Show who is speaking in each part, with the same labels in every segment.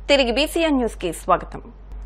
Speaker 1: తిరిగి BCN news కి స్వాగతం.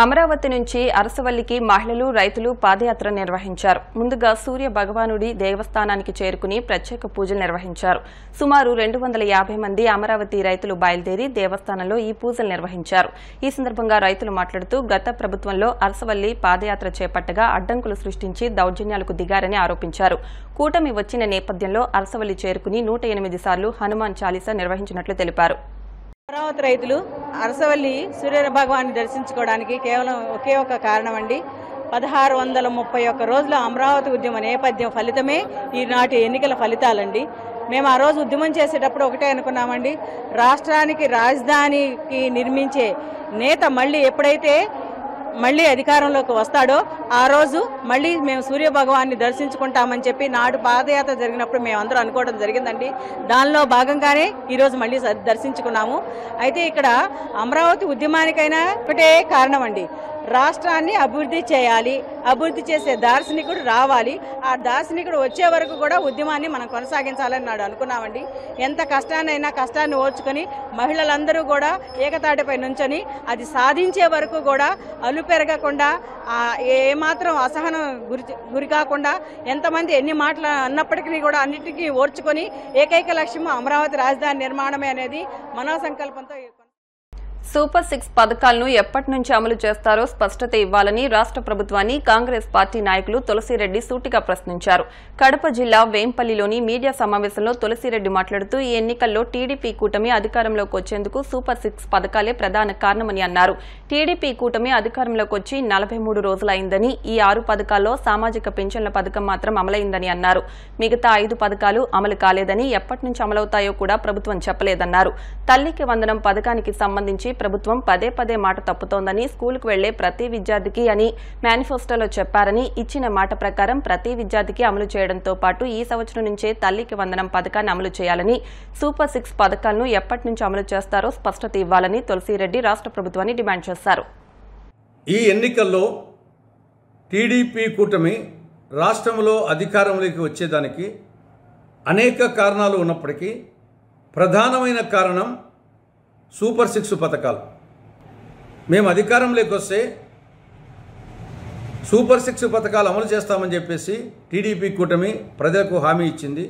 Speaker 1: అమరావతి నుంచి అరసవల్లికి మహిళలు, రైతులు పాదయాత్ర నిర్వహించారు. ముందుగా సూర్య భగవానుడి దేవస్థానానికి చేరుకుని ప్రత్యేక పూజలు నిర్వహించారు. సుమారు 250 మంది అమరావతి రైతులు బయలుదేరి దేవస్థానంలో ఈ పూజలు నిర్వహించారు. ఈ సందర్భంగా రైతులు మాట్లాడుతూ గత ప్రభుత్వంలో అరసవల్లి పాదయాత్ర చేపట్టగా అడ్డంకులు సృష్టించి దౌర్జన్యాలకు దిగారని ఆరోపించారు. కూటమి వచ్చిన నేపథ్యంలో అరసవల్లి చేరుకుని 108 సార్లు హనుమాన్ చాలీసా నిర్వహించినట్లు తెలిపారు.
Speaker 2: అమరావతి రైతులు అరసవల్లి సూర్య భగవాన్ని దర్శించుకోవడానికి కేవలం ఒకే ఒక కారణం అండి. 1631 రోజుల అమరావతి ఉద్యమ నేపథ్యం ఫలితమే ఈనాటి ఎన్నికల ఫలితాలండి. మేము ఆ రోజు ఉద్యమం చేసేటప్పుడు ఒకటే అనుకున్నామండి, రాష్ట్రానికి రాజధానికి నిర్మించే నేత ఎప్పుడైతే మళ్ళీ అధికారంలోకి వస్తాడో ఆ రోజు మళ్ళీ మేము సూర్య భగవాన్ని దర్శించుకుంటామని చెప్పి నాడు పాదయాత్ర జరిగినప్పుడు మేమందరూ అనుకోవడం జరిగిందండి. దానిలో భాగంగానే ఈరోజు మళ్ళీ దర్శించుకున్నాము. అయితే ఇక్కడ అమరావతి ఉద్యమానికైనా ఒకటే కారణం అండి, రాష్ట్రాన్ని అభివృద్ధి చేయాలి, అభివృద్ధి చేసే దార్శనికుడు రావాలి, ఆ దార్శనికుడు వచ్చే వరకు కూడా ఉద్యమాన్ని మనం కొనసాగించాలని నాడు అనుకున్నామండి. ఎంత కష్టాన్ని ఓర్చుకొని మహిళలందరూ కూడా ఏకతాటిపై నుంచొని అది సాధించే వరకు కూడా అలుపెరగకుండా ఏమాత్రం అసహనం గురి కాకుండా ఎంతమంది ఎన్ని మాటలు అన్నప్పటికీ కూడా అన్నిటికీ ఓర్చుకొని ఏకైక లక్ష్యం అమరావతి రాజధాని నిర్మాణమే అనేది మనోసంకల్పంతో
Speaker 1: సూపర్ 6 పథకాలను ఎప్పటి నుంచి అమలు చేస్తారో స్పష్టత ఇవ్వాలని రాష్ట్ర ప్రభుత్వాన్ని కాంగ్రెస్ పార్టీ నాయకులు తులసిరెడ్డి సూటిగా ప్రశ్నించారు. కడప జిల్లా వేంపల్లిలోని మీడియా సమావేశంలో తులసిరెడ్డి మాట్లాడుతూ ఈ ఎన్నికల్లో టీడీపీ కూటమి అధికారంలోకి వచ్చేందుకు సూపర్ 6 పథకాలే ప్రధాన కారణమని అన్నారు. టీడీపీ కూటమి అధికారంలోకి వచ్చి 43 రోజులైందని, ఈ 6 పథకాల్లో సామాజిక పింఛన్ల పథకం మాత్రం అమలైందని అన్నారు. మిగతా 5 పథకాలు అమలు కాలేదని, ఎప్పటి నుంచి అమలవుతాయో కూడా ప్రభుత్వం చెప్పలేదన్నారు. తల్లికి వందనం పథకానికి సంబంధించి ప్రభుత్వం పదే మాట తప్పుతోందని, స్కూలుకు వెళ్లే ప్రతి విద్యార్థికి అని మేనిఫెస్టోలో చెప్పారని, ఇచ్చిన మాట ప్రకారం ప్రతి విద్యార్థికి అమలు చేయడంతో పాటు ఈ సంవత్సరం నుంచే తల్లికి వందనం పథకాన్ని అమలు చేయాలని, సూపర్ 6 పథకాలను ఎప్పటి నుంచి అమలు చేస్తారో స్పష్టత ఇవ్వాలని తులసిరెడ్డి రాష్ట్ర ప్రభుత్వాన్ని డిమాండ్ చేశారు.
Speaker 3: ఈ ఎన్నికల్లో టీడీపీ కూటమి రాష్ట్రంలో అధికారంలోకి వచ్చేదానికి అనేక కారణాలు ఉన్నప్పటికీ ప్రధానమైన కారణం సూపర్ 6 పథకాలు. మేము అధికారంలోకి వస్తే సూపర్ 6 పథకాలు అమలు చేస్తామని చెప్పేసి టీడీపీ కూటమి ప్రజలకు హామీ ఇచ్చింది.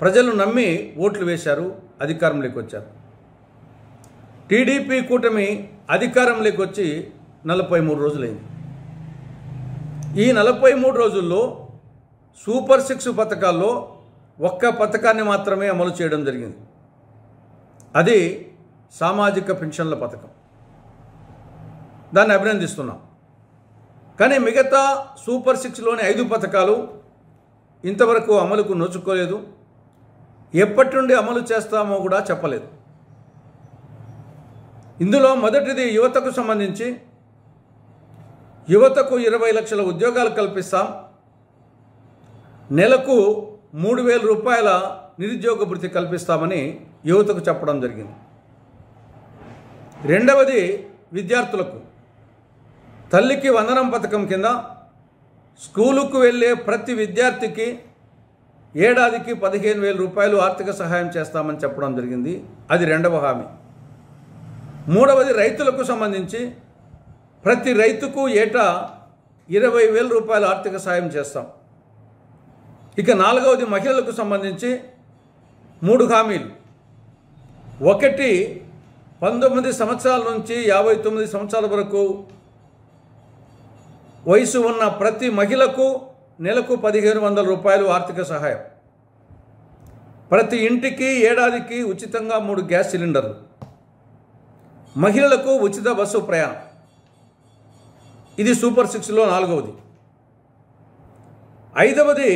Speaker 3: ప్రజలు నమ్మి ఓట్లు వేశారు, అధికారంలోకి వచ్చారు. టీడీపీ కూటమి అధికారంలోకి వచ్చి 43 రోజులైంది. ఈ 43 రోజుల్లో సూపర్ 6 పథకాల్లో ఒక్క పథకాన్ని మాత్రమే అమలు చేయడం జరిగింది. అది సామాజిక పెన్షన్ల పథకం. దాన్ని అభినందిస్తున్నాం. కానీ మిగతా సూపర్ 6లోని 5 పథకాలు ఇంతవరకు అమలుకు నోచుకోలేదు. ఎప్పటి నుండి అమలు చేస్తామో కూడా చెప్పలేదు. ఇందులో మొదటిది యువతకు సంబంధించి, యువతకు 20 లక్షల ఉద్యోగాలు కల్పిస్తాం, నెలకు 3,000 రూపాయల నిరుద్యోగ భృతి కల్పిస్తామని యువతకు చెప్పడం జరిగింది. రెండవది విద్యార్థులకు తల్లికి వందనం పథకం కింద స్కూలుకు వెళ్ళే ప్రతి విద్యార్థికి ఏడాదికి 15,000 రూపాయలు ఆర్థిక సహాయం చేస్తామని చెప్పడం జరిగింది. అది రెండవ హామీ. మూడవది రైతులకు సంబంధించి ప్రతి రైతుకు ఏటా 20,000 రూపాయలు ఆర్థిక సహాయం చేస్తాం. ఇక నాలుగవది మహిళలకు సంబంధించి 3 హామీలు. ఒకటి, 19 సంవత్సరాల నుంచి 59 సంవత్సరాల వరకు వయసు ఉన్న ప్రతి మహిళకు నెలకు 1,500 రూపాయలు ఆర్థిక సహాయం. ప్రతి ఇంటికి ఏడాదికి ఉచితంగా 3 గ్యాస్ సిలిండర్లు. మహిళలకు ఉచిత బస్సు ప్రయాణం. ఇది సూపర్ 6లో నాలుగవది. ఐదవది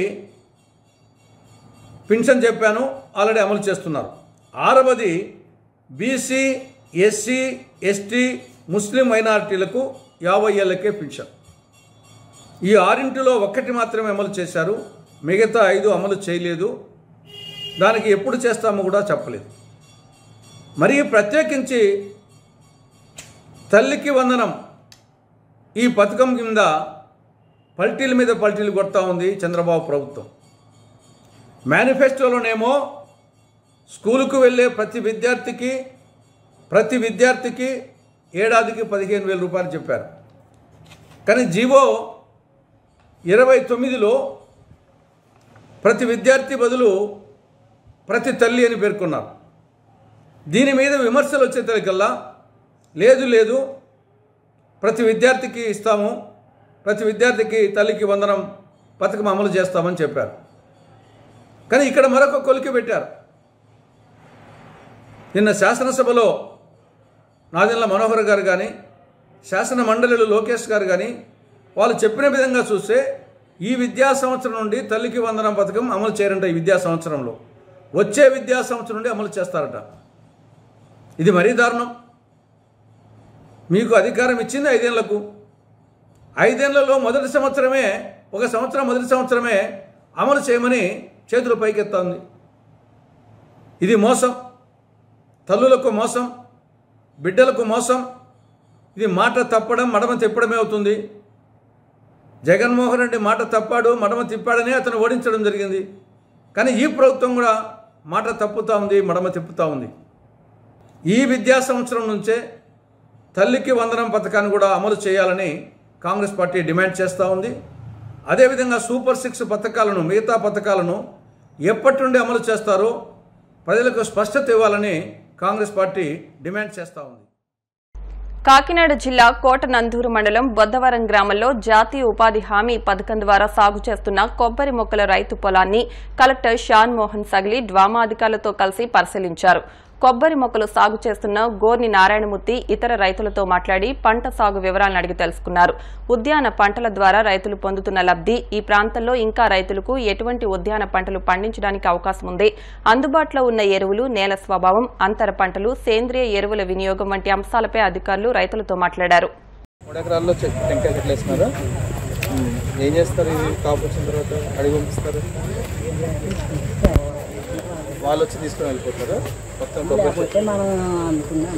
Speaker 3: పెన్షన్ చెప్పాను, ఆల్రెడీ అమలు చేస్తున్నారు. ఆరవది బీసీ, ఎస్సీ, ఎస్టీ, ముస్లిం మైనారిటీలకు 50 ఏళ్లకే పెన్షన్. ఈ 6 ఒక్కటి మాత్రమే అమలు చేశారు, మిగతా 5 అమలు చేయలేదు. దానికి ఎప్పుడు చేస్తామో కూడా చెప్పలేదు. మరి ప్రత్యేకించి తల్లికి వందనం ఈ పథకం కింద పల్టీల మీద పల్టీలు కొడతా ఉంది చంద్రబాబు ప్రభుత్వం. మేనిఫెస్టోలోనేమో స్కూలుకు వెళ్ళే ప్రతి విద్యార్థికి ఏడాదికి 15,000 రూపాయలు చెప్పారు. కానీ జీవో 29లో ప్రతి విద్యార్థి బదులు ప్రతి తల్లి అని పేర్కొన్నారు. దీని మీద విమర్శలు వచ్చేసరికల్లా లేదు ప్రతి విద్యార్థికి ఇస్తాము, ప్రతి విద్యార్థికి తల్లికి వందనం పథకం అమలు చేస్తామని చెప్పారు. కానీ ఇక్కడ మరొక కొలికి పెట్టారు. నిన్న శాసనసభలో నాదెండ్ల మనోహర్ గారు కానీ, శాసన మండలిలో లోకేష్ గారు కానీ వాళ్ళు చెప్పిన విధంగా చూస్తే ఈ విద్యా సంవత్సరం నుండి తల్లికి వందనం పథకం అమలు చేయరంట. ఈ విద్యా సంవత్సరంలో వచ్చే విద్యా సంవత్సరం నుండి అమలు చేస్తారట. ఇది మరీ దారుణం. మీకు అధికారం ఇచ్చింది 5 ఏళ్లకు. 5 ఏళ్లలో మొదటి సంవత్సరమే మొదటి సంవత్సరమే అమలు చేయమని చేతులు పైకెత్తాంది. ఇది మోసం, తల్లులకు మోసం, బిడ్డలకు మోసం. ఇది మాట తప్పడం మడమ తిప్పడమే అవుతుంది. జగన్మోహన్ రెడ్డి మాట తప్పాడు, మడమ తిప్పాడని అతను ఓడించడం జరిగింది. కానీ ఈ ప్రభుత్వం కూడా మాట తప్పుతూ ఉంది, మడమ తిప్పుతూ ఉంది. ఈ విద్యా సంవత్సరం నుంచే తల్లికి వందనం పథకాన్ని కూడా అమలు చేయాలని కాంగ్రెస్ పార్టీ డిమాండ్ చేస్తూ ఉంది. అదేవిధంగా సూపర్ 6 పథకాలను, మిగతా పథకాలను ఎప్పటి నుండి అమలు చేస్తారో ప్రజలకు స్పష్టత ఇవ్వాలని కాంగ్రెస్ పార్టీ డిమాండ్ చేస్తూ ఉంది.
Speaker 1: కాకినాడ జిల్లా కోటనందూరు మండలం బొద్దవరం గ్రామంలో జాతీయ ఉపాధి హామీ పథకం ద్వారా సాగు చేస్తున్న కొబ్బరి మొక్కల రైతు పొలాన్ని కలెక్టర్ షాన్ మోహన్ సగిలి డ్వామా అధికారులతో కలిసి పరిశీలించారు. కొబ్బరి మొక్కలు సాగు చేస్తున్న గోర్ని నారాయణమూర్తి ఇతర రైతులతో మాట్లాడి పంట సాగు వివరాలను అడిగి తెలుసుకున్నారు. ఉద్యాన పంటల ద్వారా రైతులు పొందుతున్న లబ్ది, ఈ ప్రాంతంలో ఇంకా రైతులకు ఎటువంటి ఉద్యాన పంటలు పండించడానికి అవకాశం ఉంది, అందుబాటులో ఉన్న ఎరువులు, నేల స్వభావం, అంతర పంటలు, సేంద్రియ ఎరువుల వినియోగం వంటి అంశాలపై అధికారులు రైతులతో మాట్లాడారు.
Speaker 4: వాళ్ళు వచ్చి తీసుకుని వెళ్ళిపోతారు. మొత్తం కొబ్బరి మనం అనుకున్నాం.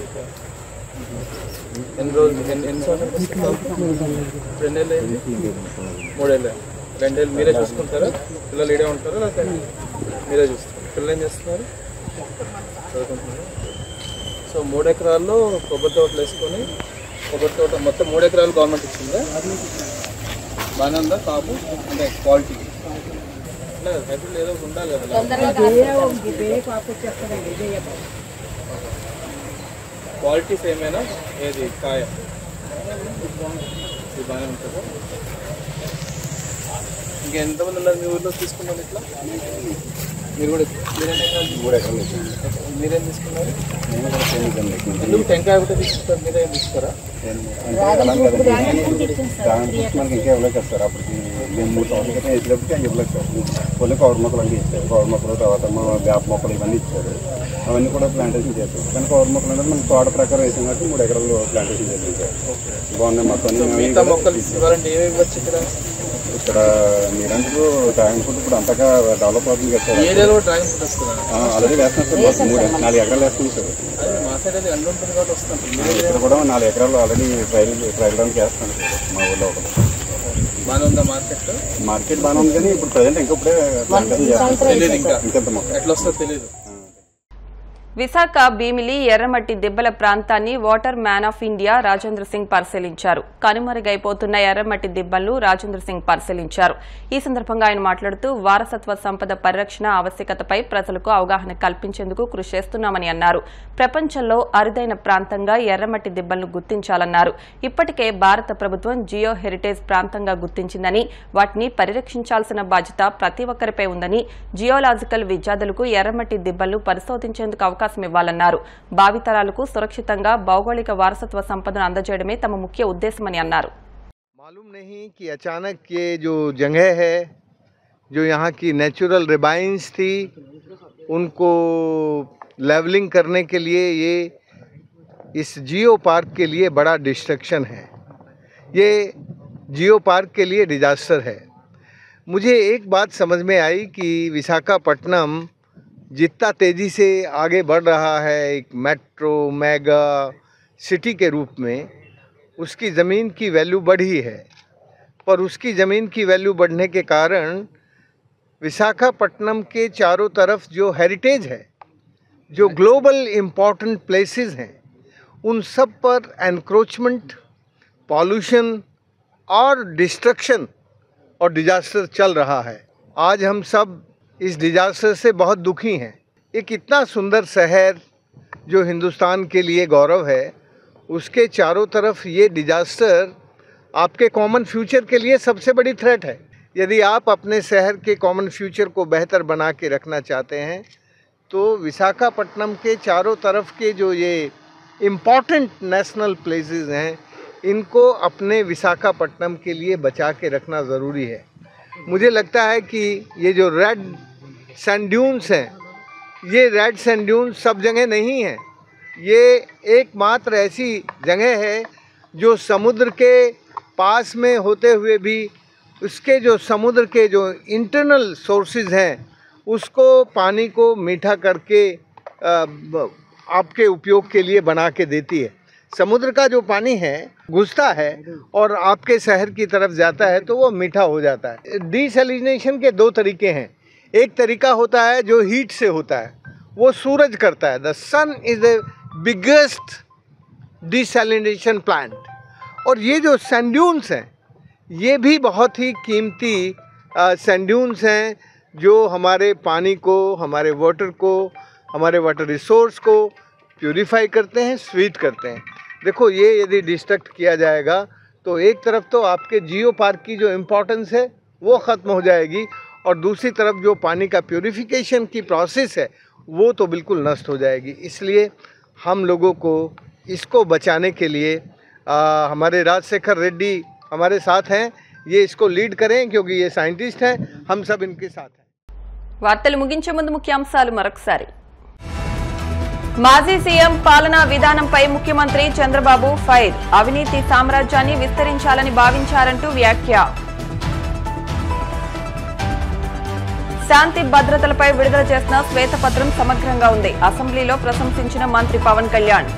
Speaker 4: ఎన్ని రోజులు, ఎన్ని సంవత్సరాలు? 2 ఏళ్ళు అయింది, 3 ఏళ్ళు. 2 ఏళ్ళు మీరే చూసుకుంటారా? పిల్లలు ఇడే ఉంటారా లేకపోతే మీరే చూస్తారు? పిల్లలు ఏం చేస్తున్నారు? చదువుకుంటున్నారు. సో 3 ఎకరాల్లో కొబ్బరి తోటలు వేసుకొని, కొబ్బరి తోట మొత్తం 3 ఎకరాలు గవర్నమెంట్ ఇచ్చిందా? బాగానే ఉందా కాపు? అంటే క్వాలిటీ హైబ్రిడ్ ఏదో ఉండాలి కదా. క్వాలిటీస్ ఏమైనా ఏది కాయ ఇది బాగానే ఉంటుందా? ఇంకా ఎంతమంది ఉన్నారు మీ ఊళ్ళో తీసుకున్నారు ఇట్లా? మీరు కూడా మీరేం తీసుకున్నారు? ఎందుకు టెంకాయ ఒకటే తీసుకుంటారు, మీరేం తీసుకురా?
Speaker 5: మనకి ఇంకా ఇవ్వలేదు కదా సార్. అప్పటికి మేము 3 సంవత్సరాల క్రితం వేసినప్పటికీ అని ఇవ్వలేదు సార్. కొన్ని కవర్ మొక్కలు అన్నీ ఇచ్చారు. కవర్ మొక్కలు, తర్వాత వేప మొక్కలు ఇవన్నీ ఇచ్చారు. అవన్నీ కూడా ప్లాంటేషన్ చేస్తాం. కానీ కవర్ మొక్కలు అనేది మనం తోట ప్రకారం వేసాం కాబట్టి 3 ఎకరాలు ప్లాంటేషన్ చేస్తాం సార్. బాగున్నాయి మొత్తం.
Speaker 4: మొక్కలు ఇవ్వాలంటే ఏమి ఇవ్వచ్చు ఇక్కడ?
Speaker 5: ఇక్కడ మీరంటూ డ్రాగన్ ఫ్రూట్ ఇప్పుడు అంతగా డెవలప్ అవుతుంది కదా సార్.
Speaker 4: ఏరియాలో డ్రాగన్ ఫ్రూట్ వస్తుందా?
Speaker 5: ఆల్రెడీ వేస్తున్నాం సార్. 4 ఎకరాలు వేస్తున్నాం సార్.
Speaker 4: మా సైడ్ అది ఎండ ఉంటుంది కాబట్టి వస్తాం.
Speaker 5: ఇక్కడ కూడా 4 ఎకరాలు ఆల్రెడీ ట్రయల్ రన్ చేస్తాను సార్ మా ఊళ్ళో. ఒకటి
Speaker 4: బాగానే ఉందా మార్కెట్?
Speaker 5: మార్కెట్ బాగానే ఉంది, కానీ ఇప్పుడు ప్రజెంట్ ఇంకా ఇప్పుడే
Speaker 4: తెలియదు. ఇంకా
Speaker 5: ఇంకెంత మొక్క
Speaker 4: ఎట్లా వస్తుందో తెలియదు.
Speaker 1: విశాఖ భీమిలి ఎర్రమట్టి దిబ్బల ప్రాంతాన్ని water man of India Rajendra Singh పరిశీలించారు. కనుమరుగైపోతున్న ఎర్రమట్టి దిబ్బలను రాజేంద్ర సింగ్ పరిశీలించారు. ఈ సందర్భంగా ఆయన మాట్లాడుతూ వారసత్వ సంపద పరిరక్షణ ఆవశ్యకతపై ప్రజలకు అవగాహన కల్పించేందుకు కృషి చేస్తున్నామని అన్నారు. ప్రపంచంలో అరుదైన ప్రాంతంగా ఎర్రమట్టి దిబ్బలను గుర్తించాలన్నారు. ఇప్పటికే భారత ప్రభుత్వం జియో హెరిటేజ్ ప్రాంతంగా గుర్తించిందని, వాటిని పరిరక్షించాల్సిన బాధ్యత ప్రతి ఒక్కరిపై ఉందని, జియోలాజికల్ విద్యార్థులకు ఎర్రమట్టి దిబ్బలను పరిశోధించేందుకు అవకాశం ఇవ్వాలన్నారు. భావితరాలకు సురక్షితంగా భౌగోళిక వారసత్వ సంపదను అందజేయడమే తమ ముఖ్య ఉద్దేశమని అన్నారు.
Speaker 6: मालूम नहीं कि अचानक ये जो जगह है, जो यहाँ की नेचुरल रिबाइंस थी, उनको लेवलिंग करने के लिए ये इस जियो पार्क के लिए बड़ा डिस्ट्रक्शन है. ये जियो पार्क के लिए डिजास्टर है. मुझे एक बात समझ में आई कि विशाखापट्टनम जितना तेज़ी से आगे बढ़ रहा है एक मेट्रो मेगा सिटी के रूप में, उसकी ज़मीन की वैल्यू बढ़ी है. पर उसकी ज़मीन की वैल्यू बढ़ने के कारण विशाखापट्टनम के चारों तरफ जो हेरिटेज है, जो ग्लोबल इम्पॉर्टेंट प्लेसेस हैं, उन सब पर एनक्रोचमेंट, पॉल्यूशन और डिस्ट्रक्शन और डिजास्टर चल रहा है। आज हम सब इस डिजास्टर से बहुत दुखी हैं। एक इतना सुंदर शहर जो हिंदुस्तान के लिए गौरव है, उसके चारों तरफ ये डिजास्टर आपके कॉमन फ्यूचर के लिए सबसे बड़ी थ्रेट है। यदि आप अपने शहर के कॉमन फ्यूचर को बेहतर बना के रखना चाहते हैं तो विशाखापट्टनम के चारों तरफ के जो ये इम्पॉर्टेंट नेशनल प्लेसेस हैं, इनको अपने विशाखापट्टनम के लिए बचा के रखना ज़रूरी है। मुझे लगता है कि ये जो रेड सैंड ड्यून्स हैं, ये रेड सैंड ड्यून्स सब जगह नहीं हैं। ये एकमात्र ऐसी जगह है जो समुद्र के पास में होते हुए भी उसके जो समुद्र के जो इंटरनल सोर्सेज हैं, उसको पानी को मीठा करके आपके उपयोग के लिए बना के देती है। समुद्र का जो पानी है घुसता है और आपके शहर की तरफ जाता है तो वो मीठा हो जाता है। डिसैलिनेशन के दो तरीके हैं। एक तरीका होता है जो हीट से होता है, वो सूरज करता है। The sun is the biggest desalination plant. और ये जो सैंड ड्यून्स हैं, ये भी बहुत ही कीमती सैंड ड्यून्स हैं जो हमारे पानी को, हमारे वाटर को, हमारे वाटर रिसोर्स को प्यूरिफाई करते हैं, स्वीट करते हैं। देखो, ये यदि डिस्ट्रक्ट किया जाएगा तो एक तरफ तो आपके जियो पार्क की जो इम्पोर्टेंस है वो ख़त्म हो जाएगी, और दूसरी तरफ जो पानी का प्यूरिफिकेशन की प्रोसेस है वो तो बिल्कुल नष्ट हो जाएगी। इसलिए हम लोगों को इसको बचाने के लिए हमारे राजशेखर रेड्डी हमारे साथ हैं। ये इसको लीड करें क्योंकि ये साइंटिस्ट हैं, हम सब इनके साथ हैं।
Speaker 1: వార్తలు ముగించే ముందు ముఖ్యాంశాలు మరొకసారి. మాజీ సీఎం పాలనా విధానంపై ముఖ్యమంత్రి చంద్రబాబు ఫైర్. అవినీతి సామ్రాజ్యాన్ని విస్తరించాలని భావించారంటూ వ్యాఖ్య. శాంతి భద్రతలపై విడుదల చేసిన శ్వేతపత్రం సమగ్రంగా ఉంది. అసెంబ్లీలో ప్రశంసించిన మంత్రి పవన్ కళ్యాణ్.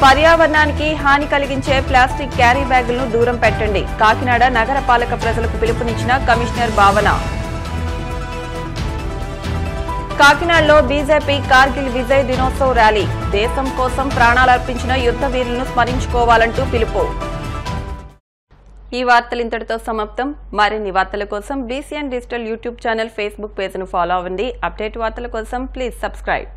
Speaker 1: పర్యావరణానికి హాని కలిగించే ప్లాస్టిక్ క్యారీ బ్యాగులను దూరం పెట్టండి. కాకినాడ నగరపాలక ప్రజలకు పిలుపునిచ్చిన కమిషనర్ భావన. కాకినాడలో బీజేపీ కార్గిల్ విజయ్ దినోత్సవ్ ర్యాలీ. దేశం కోసం ప్రాణాలర్పించిన యుద్ధ వీరులను స్మరించుకోవాలంటూ పిలుపు. ఈ వార్తలు ఇంతటితో సమాప్తం. మరిన్ని వార్తల కోసం BCN digital YouTube channel, Facebook పేజ్ను ఫాలో అవ్వండి. అప్డేట్ వార్తల కోసం ప్లీజ్ సబ్స్క్రైబ్.